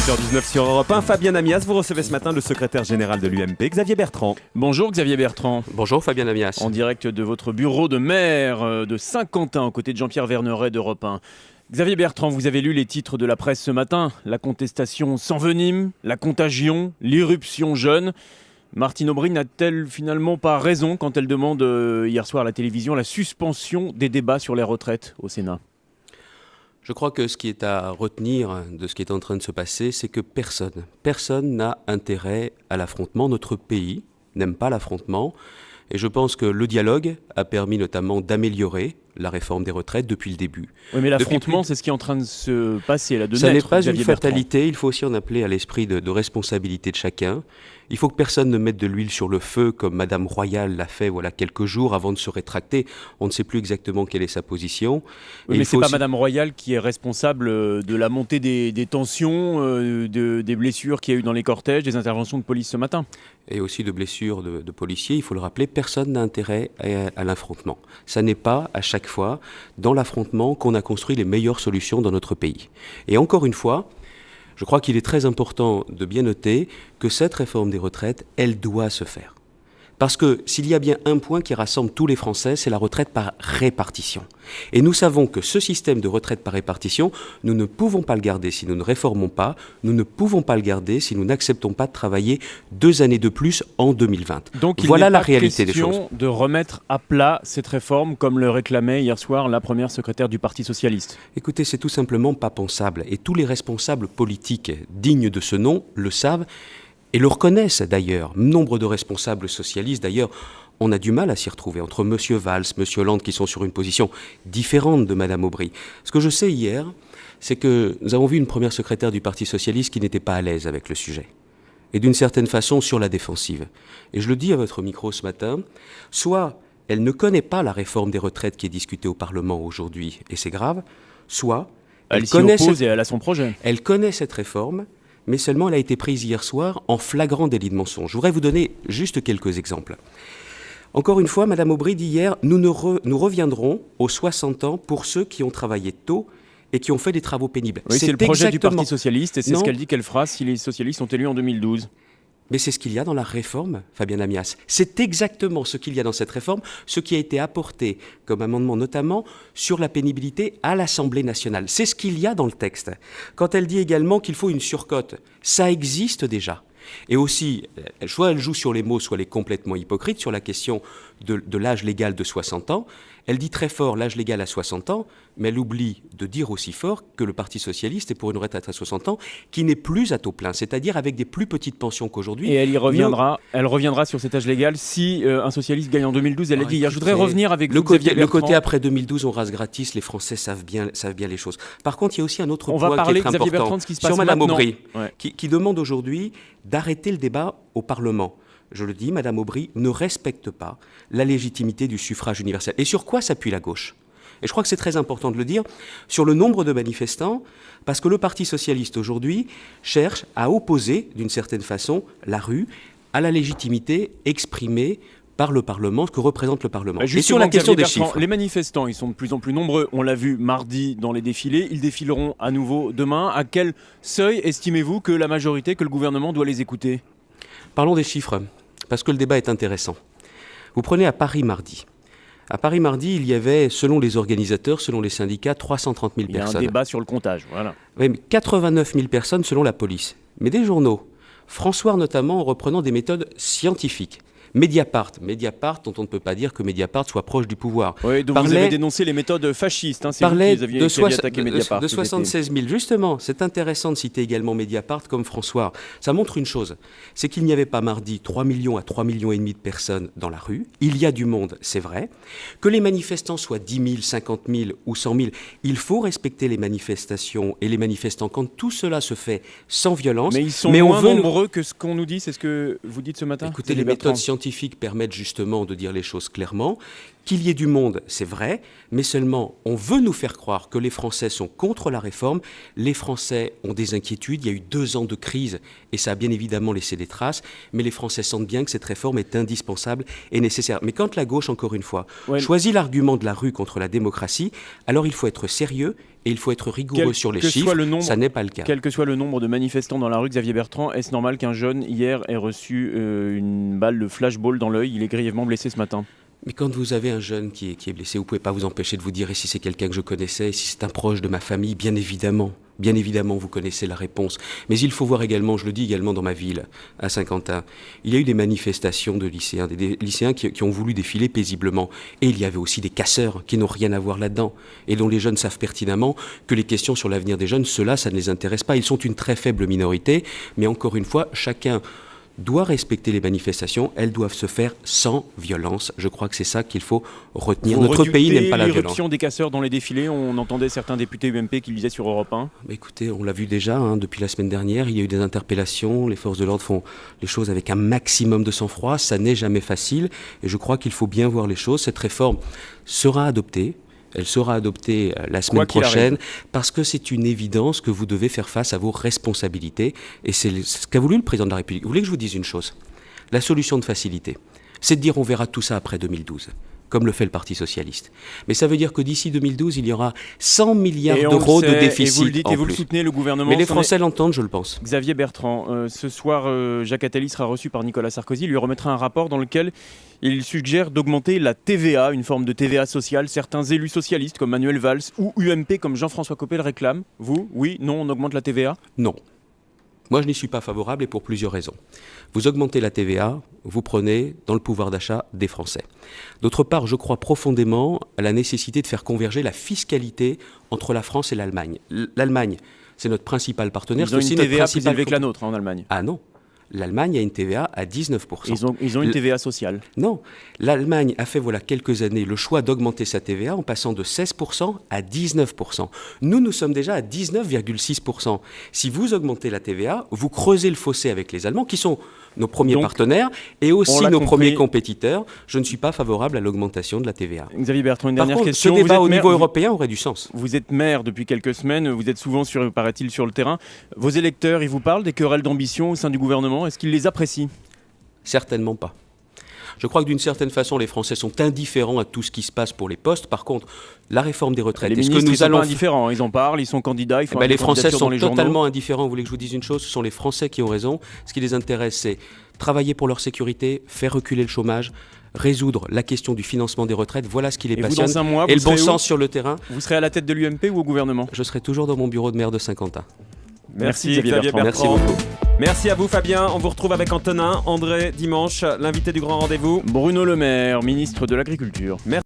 8h19 sur Europe 1. Fabien Amias, vous recevez ce matin le secrétaire général de l'UMP, Xavier Bertrand. Bonjour Xavier Bertrand. Bonjour Fabien Amias. En direct de votre bureau de maire de Saint-Quentin, aux côtés de Jean-Pierre Verneret d'Europe 1. Xavier Bertrand, vous avez lu les titres de la presse ce matin. La contestation s'envenime, la contagion, l'irruption jeune. Martine Aubry n'a-t-elle finalement pas raison quand elle demande hier soir à la télévision la suspension des débats sur les retraites au Sénat ? Je crois que ce qui est à retenir de ce qui est en train de se passer, c'est que personne n'a intérêt à l'affrontement. Notre pays n'aime pas l'affrontement. Et je pense que le dialogue a permis notamment d'améliorer la réforme des retraites depuis le début. Oui, mais l'affrontement, c'est ce qui est en train de se passer, là, de ça naître. Ça n'est pas Xavier une fatalité, il faut aussi en appeler à l'esprit de responsabilité de chacun. Il faut que personne ne mette de l'huile sur le feu comme Madame Royal l'a fait voilà, quelques jours avant de se rétracter. On ne sait plus exactement quelle est sa position. Oui, mais ce n'est pas Madame Royal qui est responsable de la montée des tensions, des blessures qu'il y a eu dans les cortèges, des interventions de police ce matin. Et aussi de blessures de policiers, il faut le rappeler, personne n'a intérêt à l'affrontement. Ça n'est pas à chaque fois dans l'affrontement qu'on a construit les meilleures solutions dans notre pays. Et encore une fois, je crois qu'il est très important de bien noter que cette réforme des retraites, elle doit se faire. Parce que s'il y a bien un point qui rassemble tous les Français, c'est la retraite par répartition. Et nous savons que ce système de retraite par répartition, nous ne pouvons pas le garder si nous ne réformons pas, nous ne pouvons pas le garder si nous n'acceptons pas de travailler 2 années de plus en 2020. Donc voilà la réalité des choses. Il n'est pas question de remettre à plat cette réforme comme le réclamait hier soir la première secrétaire du Parti Socialiste. Écoutez, c'est tout simplement pas pensable. Et tous les responsables politiques dignes de ce nom le savent. Et le reconnaissent d'ailleurs. Nombre de responsables socialistes, d'ailleurs, on a du mal à s'y retrouver entre M. Valls, M. Hollande, qui sont sur une position différente de Mme Aubry. Ce que je sais hier, c'est que nous avons vu une première secrétaire du Parti socialiste qui n'était pas à l'aise avec le sujet. Et d'une certaine façon, sur la défensive. Et je le dis à votre micro ce matin, soit elle ne connaît pas la réforme des retraites qui est discutée au Parlement aujourd'hui, et c'est grave, soit elle s'y oppose et elle a son projet. Elle connaît cette réforme, mais seulement elle a été prise hier soir en flagrant délit de mensonge. Je voudrais vous donner juste quelques exemples. Encore une fois, Mme Aubry dit hier, nous reviendrons aux 60 ans pour ceux qui ont travaillé tôt et qui ont fait des travaux pénibles. Oui, c'est le projet du Parti Socialiste et c'est ce qu'elle dit qu'elle fera si les socialistes sont élus en 2012. Mais c'est ce qu'il y a dans la réforme, Fabien Amias. C'est exactement ce qu'il y a dans cette réforme, ce qui a été apporté comme amendement notamment sur la pénibilité à l'Assemblée nationale. C'est ce qu'il y a dans le texte. Quand elle dit également qu'il faut une surcote, ça existe déjà. Et aussi, soit elle joue sur les mots, soit elle est complètement hypocrite sur la question de l'âge légal de 60 ans. Elle dit très fort l'âge légal à 60 ans, mais elle oublie de dire aussi fort que le Parti socialiste est pour une retraite à 60 ans qui n'est plus à taux plein, c'est-à-dire avec des plus petites pensions qu'aujourd'hui. Et elle y reviendra, elle reviendra sur cet âge légal si un socialiste gagne en 2012. Elle a dit hier, je voudrais revenir avec le côté après 2012, on rase gratis, les Français savent bien les choses. Par contre, il y a aussi un autre point qui est très important de ce qui se passe sur Mme maintenant. Aubry, qui demande aujourd'hui d'arrêter le débat au Parlement. Je le dis, Mme Aubry ne respecte pas la légitimité du suffrage universel. Et sur quoi s'appuie la gauche ? Et je crois que c'est très important de le dire, sur le nombre de manifestants, parce que le Parti socialiste aujourd'hui cherche à opposer, d'une certaine façon, la rue à la légitimité exprimée par le Parlement, ce que représente le Parlement. Et sur la question des chiffres. Les manifestants, ils sont de plus en plus nombreux. On l'a vu mardi dans les défilés. Ils défileront à nouveau demain. À quel seuil estimez-vous que la majorité, que le gouvernement doit les écouter ? Parlons des chiffres, parce que le débat est intéressant. Vous prenez à Paris mardi. À Paris mardi, il y avait, selon les organisateurs, selon les syndicats, 330 000 personnes. Il y a un débat sur le comptage, voilà. Oui, mais 89 000 personnes selon la police. Mais des journaux, François notamment en reprenant des méthodes scientifiques. Mediapart, dont on ne peut pas dire que Mediapart soit proche du pouvoir. Oui, donc vous avez dénoncé les méthodes fascistes. Hein, c'est vous qui aviez attaqué Mediapart. De 76 000. Justement, c'est intéressant de citer également Mediapart comme François. Ça montre une chose, c'est qu'il n'y avait pas mardi 3 millions à 3,5 millions de personnes dans la rue. Il y a du monde, c'est vrai. Que les manifestants soient 10 000, 50 000 ou 100 000, il faut respecter les manifestations et les manifestants quand tout cela se fait sans violence. Mais ils sont moins nombreux que ce qu'on nous dit, c'est ce que vous dites ce matin. Écoutez, les méthodes scientifiques permettent justement de dire les choses clairement, Qu'il y ait du monde, c'est vrai, mais seulement on veut nous faire croire que les Français sont contre la réforme. Les Français ont des inquiétudes, il y a eu 2 ans de crise et ça a bien évidemment laissé des traces, mais les Français sentent bien que cette réforme est indispensable et nécessaire. Mais quand la gauche, encore une fois, choisit l'argument de la rue contre la démocratie, alors il faut être sérieux et il faut être rigoureux sur les chiffres, ça n'est pas le cas. Quel que soit le nombre de manifestants dans la rue, Xavier Bertrand, est-ce normal qu'un jeune, hier, ait reçu une balle de flashball dans l'œil? Il est grièvement blessé ce matin. Mais quand vous avez un jeune qui est blessé, vous ne pouvez pas vous empêcher de vous dire, et si c'est quelqu'un que je connaissais, et si c'est un proche de ma famille, bien évidemment, vous connaissez la réponse. Mais il faut voir également, je le dis également dans ma ville, à Saint-Quentin, il y a eu des manifestations de lycéens, des lycéens qui ont voulu défiler paisiblement. Et il y avait aussi des casseurs qui n'ont rien à voir là-dedans, et dont les jeunes savent pertinemment que les questions sur l'avenir des jeunes, ceux-là, ça ne les intéresse pas. Ils sont une très faible minorité, mais encore une fois, chacun doit respecter les manifestations, elles doivent se faire sans violence. Je crois que c'est ça qu'il faut retenir. Notre pays n'aime pas la violence. L'irruption des casseurs dans les défilés, on entendait certains députés UMP qui le disaient sur Europe 1. Écoutez, on l'a vu déjà, depuis la semaine dernière, il y a eu des interpellations, les forces de l'ordre font les choses avec un maximum de sang-froid, ça n'est jamais facile, et je crois qu'il faut bien voir les choses. Cette réforme sera adoptée. Elle sera adoptée la semaine prochaine parce que c'est une évidence que vous devez faire face à vos responsabilités et c'est ce qu'a voulu le président de la République. Vous voulez que je vous dise une chose? La solution de facilité, c'est de dire on verra tout ça après 2012. Comme le fait le Parti socialiste. Mais ça veut dire que d'ici 2012, il y aura 100 milliards d'euros de déficit. Et vous le dites, et vous le soutenez, le gouvernement. Mais les Français l'entendent, je le pense. Xavier Bertrand, ce soir, Jacques Attali sera reçu par Nicolas Sarkozy. Il lui remettra un rapport dans lequel il suggère d'augmenter la TVA, une forme de TVA sociale. Certains élus socialistes comme Manuel Valls ou UMP comme Jean-François Copé le réclament. Vous, oui, non, on augmente la TVA? Non. Moi, je n'y suis pas favorable et pour plusieurs raisons. Vous augmentez la TVA, vous prenez dans le pouvoir d'achat des Français. D'autre part, je crois profondément à la nécessité de faire converger la fiscalité entre la France et l'Allemagne. L'Allemagne, c'est notre principal partenaire. Ils ont une TVA plus élevée que la nôtre en Allemagne. Ah non. L'Allemagne a une TVA à 19%. Ils ont une TVA sociale. Non. L'Allemagne a fait, voilà quelques années, le choix d'augmenter sa TVA en passant de 16% à 19%. Nous sommes déjà à 19,6%. Si vous augmentez la TVA, vous creusez le fossé avec les Allemands, qui sont nos premiers partenaires et aussi nos premiers compétiteurs. Je ne suis pas favorable à l'augmentation de la TVA. Xavier Bertrand, une dernière question. Ce débat au niveau européen aurait du sens. Vous êtes maire depuis quelques semaines, vous êtes souvent, paraît-il, sur le terrain. Vos électeurs, ils vous parlent des querelles d'ambition au sein du gouvernement? Est-ce qu'ils les apprécient? Certainement pas. Je crois que d'une certaine façon, les Français sont indifférents à tout ce qui se passe pour les postes. Par contre, la réforme des retraites... Les ministres, ils sont pas indifférents, ils en parlent, ils sont candidats, ils font les Français sont totalement indifférents. Vous voulez que je vous dise une chose? Ce sont les Français qui ont raison. Ce qui les intéresse, c'est travailler pour leur sécurité, faire reculer le chômage, résoudre la question du financement des retraites. Voilà ce qui les passionne. Vous, dans un mois, et le bon sens sur le terrain. Vous serez à la tête de l'UMP ou au gouvernement? Je serai toujours dans mon bureau de maire de Saint-Quentin. Merci Xavier Bertrand. Merci beaucoup. Merci à vous Fabien, on vous retrouve avec Antonin, André dimanche, l'invité du grand rendez-vous. Bruno Le Maire, ministre de l'Agriculture. Merci.